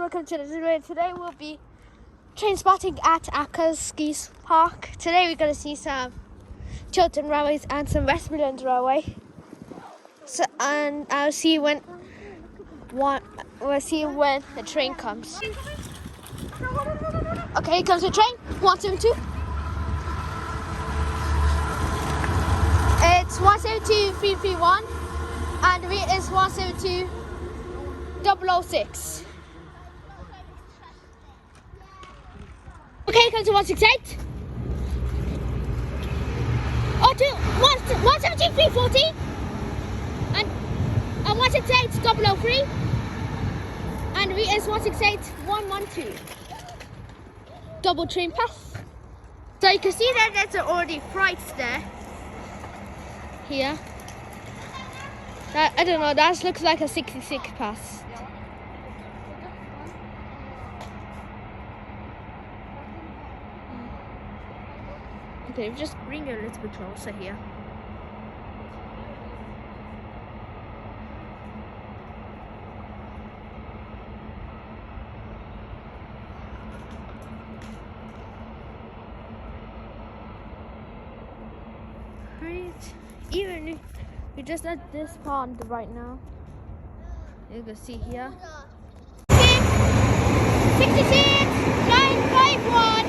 welcome to the video. Today we'll be train spotting at Ackers Ski Park. Today we're going to see some Chiltern Railways and some West Midlands Railway. And we'll see when the train comes. Okay, here comes the train. 172. It's 172-331 and the rate is 172-006. Okay, comes to 168. 172-340 and 168-003 and the rate is 168-112. Double train pass. So you can see that there's already freights there. Here. I don't know, that looks like a 66 pass. Okay, just bring it a little bit closer here. Even if we just at this pond right now, you can see here. 66, 951.